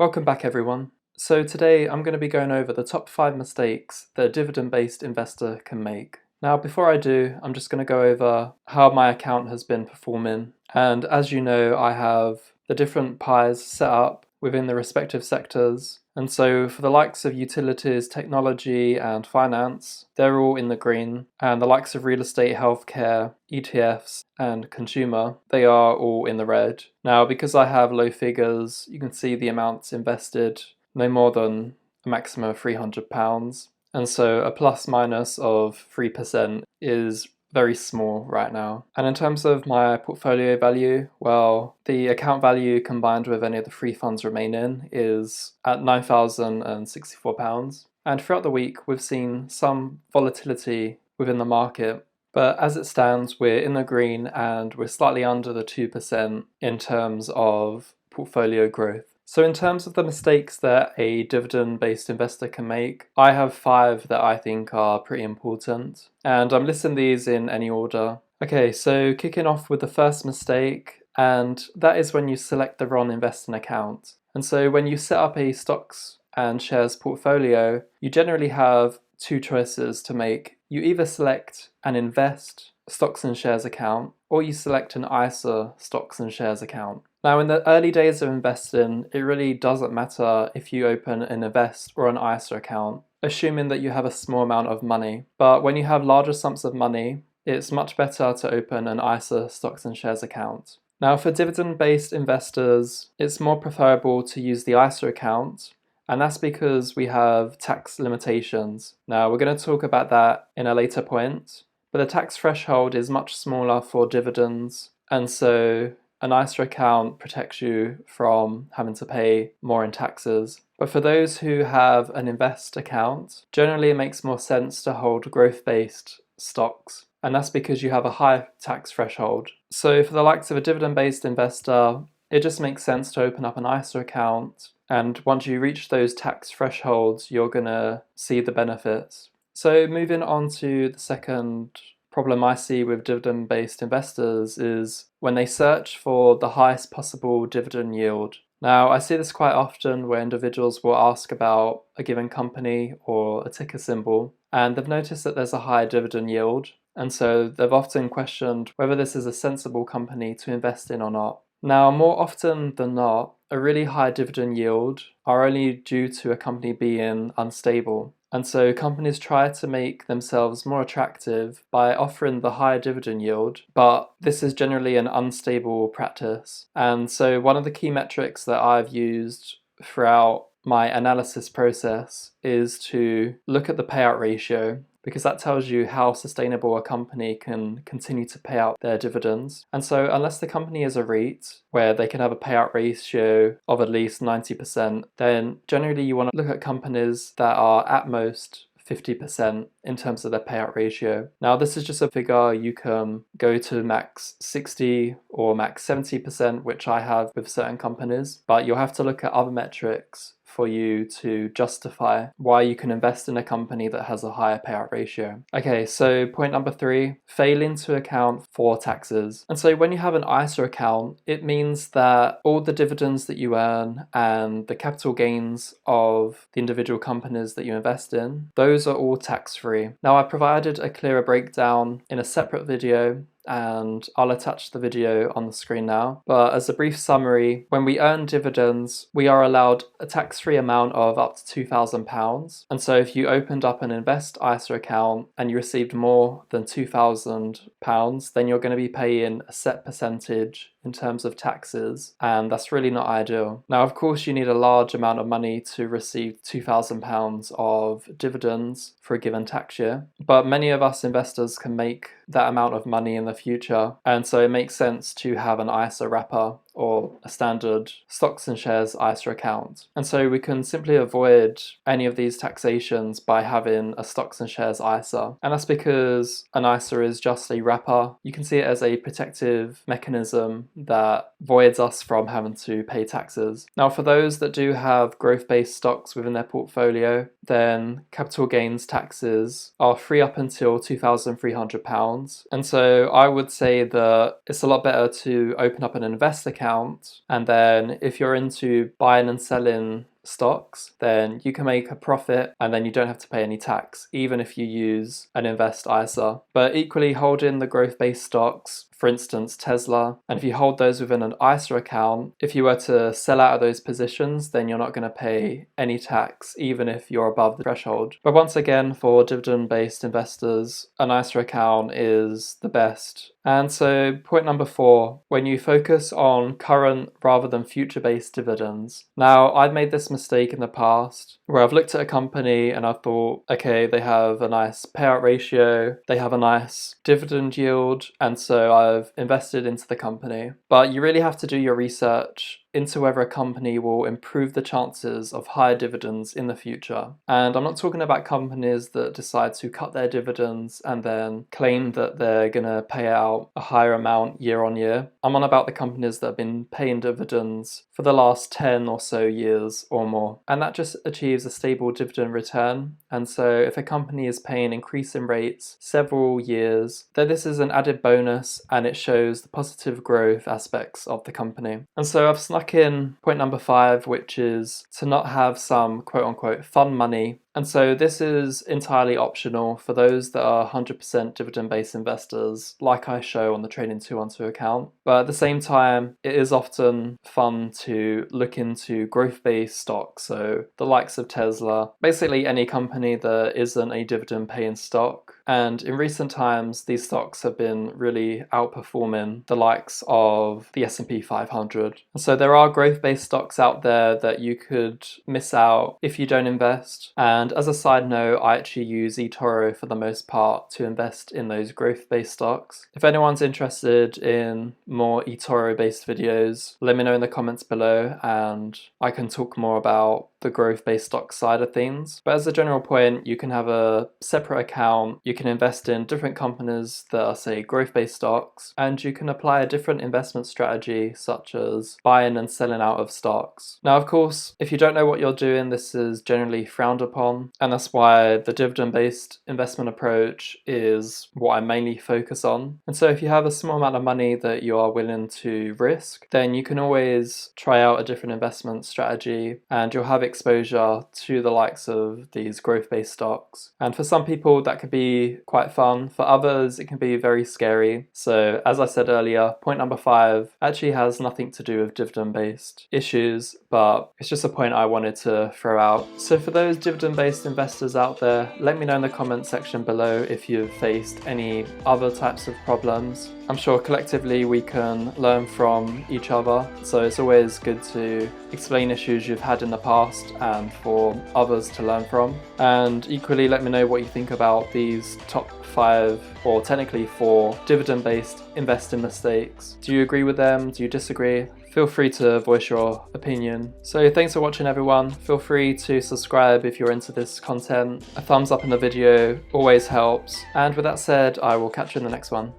Welcome back everyone. So today I'm going to be going over the top 5 mistakes that a dividend-based investor can make. Now before I do, I'm just going to go over how my account has been performing. And as you know, I have the different pies set up within the respective sectors. And so for the likes of utilities, technology and finance, they're all in the green. And the likes of real estate, healthcare, ETFs and consumer, they are all in the red. Now because I have low figures, you can see the amounts invested no more than a maximum of £300. And so a plus minus of 3% is very small right now. And in terms of my portfolio value, well, the account value combined with any of the free funds remaining is at £9,064. And throughout the week, we've seen some volatility within the market. But as it stands, we're in the green and we're slightly under the 2% in terms of portfolio growth. So in terms of the mistakes that a dividend-based investor can make, I have 5 that I think are pretty important. And I'm listing these in any order. Okay, so kicking off with the first mistake, and that is when you select the wrong investing account. And so when you set up a stocks and shares portfolio, you generally have 2 choices to make. You either select an invest stocks and shares account, or you select an ISA stocks and shares account. Now in the early days of investing, it really doesn't matter if you open an invest or an ISA account, assuming that you have a small amount of money. But when you have larger sums of money, it's much better to open an ISA stocks and shares account. Now for dividend-based investors, it's more preferable to use the ISA account, and that's because we have tax limitations. Now we're going to talk about that in a later point, but the tax threshold is much smaller for dividends, and so an ISA account protects you from having to pay more in taxes. But for those who have an invest account, generally it makes more sense to hold growth-based stocks, and that's because you have a high tax threshold. So for the likes of a dividend-based investor, it just makes sense to open up an ISA account, and once you reach those tax thresholds, you're going to see the benefits. So moving on to the second problem I see with dividend-based investors is when they search for the highest possible dividend yield. Now, I see this quite often where individuals will ask about a given company or a ticker symbol, and they've noticed that there's a high dividend yield, and so they've often questioned whether this is a sensible company to invest in or not. Now, more often than not, a really high dividend yield are only due to a company being unstable. And so companies try to make themselves more attractive by offering the higher dividend yield, but this is generally an unstable practice. And so one of the key metrics that I've used throughout my analysis process is to look at the payout ratio, because that tells you how sustainable a company can continue to pay out their dividends. And so unless the company is a REIT, where they can have a payout ratio of at least 90%, then generally you want to look at companies that are at most 50% in terms of their payout ratio. Now this is just a figure. You can go to max 60 or max 70%, which I have with certain companies, but you'll have to look at other metrics for you to justify why you can invest in a company that has a higher payout ratio. Okay, so point number 3, failing to account for taxes. And so when you have an ISA account, it means that all the dividends that you earn and the capital gains of the individual companies that you invest in, those are all tax-free. Now I provided a clearer breakdown in a separate video, and I'll attach the video on the screen now. But as a brief summary, when we earn dividends, we are allowed a tax-free amount of up to £2,000. And so if you opened up an invest ISA account and you received more than £2,000, then you're going to be paying a set percentage in terms of taxes, and that's really not ideal. Now, of course, you need a large amount of money to receive £2,000 of dividends for a given tax year, but many of us investors can make that amount of money in the future, and so it makes sense to have an ISA wrapper or a standard stocks and shares ISA account. And so we can simply avoid any of these taxations by having a stocks and shares ISA. And that's because an ISA is just a wrapper. You can see it as a protective mechanism that voids us from having to pay taxes. Now, for those that do have growth-based stocks within their portfolio, then capital gains taxes are free up until £2,300. And so I would say that it's a lot better to open up an invest account account. And then if you're into buying and selling stocks, then you can make a profit and then you don't have to pay any tax, even if you use an invest ISA. But equally, holding the growth-based stocks, for instance Tesla, and if you hold those within an ISA account, if you were to sell out of those positions, then you're not going to pay any tax, even if you're above the threshold. But once again, for dividend-based investors, an ISA account is the best. And so point number 4, when you focus on current rather than future-based dividends. Now, I've made this mistake in the past where I've looked at a company and I thought, okay, they have a nice payout ratio, they have a nice dividend yield, and so I've invested into the company. But you really have to do your research into whether a company will improve the chances of higher dividends in the future. And I'm not talking about companies that decide to cut their dividends and then claim that they're going to pay out a higher amount year on year. I'm on about the companies that have been paying dividends for the last 10 or so years or more. And that just achieves a stable dividend return. And so if a company is paying increasing rates several years, then this is an added bonus and it shows the positive growth aspects of the company. And so I've snuck in point number 5, which is to not have some quote-unquote fun money. And so this is entirely optional for those that are 100% dividend-based investors, like I show on the Trading 212 account. But at the same time, it is often fun to look into growth-based stocks, so the likes of Tesla, basically any company that isn't a dividend-paying stock. And in recent times, these stocks have been really outperforming the likes of the S&P 500. And so there are growth-based stocks out there that you could miss out if you don't invest. And as a side note, I actually use Etoro for the most part to invest in those growth-based stocks. If anyone's interested in more Etoro-based videos, let me know in the comments below and I can talk more about the growth-based stock side of things. But as a general point, you can have a separate account, you can invest in different companies that are, say, growth-based stocks, and you can apply a different investment strategy such as buying and selling out of stocks. Now, of course, if you don't know what you're doing, this is generally frowned upon, and that's why the dividend-based investment approach is what I mainly focus on. And so if you have a small amount of money that you are willing to risk, then you can always try out a different investment strategy and you'll have exposure to the likes of these growth-based stocks. And for some people that could be quite fun, for others it can be very scary. So as I said earlier, point number 5 actually has nothing to do with dividend-based issues, but it's just a point I wanted to throw out. So for those dividend-based investors out there, let me know in the comment section below if you've faced any other types of problems. I'm sure collectively we can learn from each other, so it's always good to explain issues you've had in the past and for others to learn from. And equally, let me know what you think about these top 5, or technically 4, dividend-based investing mistakes. Do you agree with them? Do you disagree? Feel free to voice your opinion. So thanks for watching, everyone. Feel free to subscribe if you're into this content. A thumbs up in the video always helps. And with that said, I will catch you in the next one.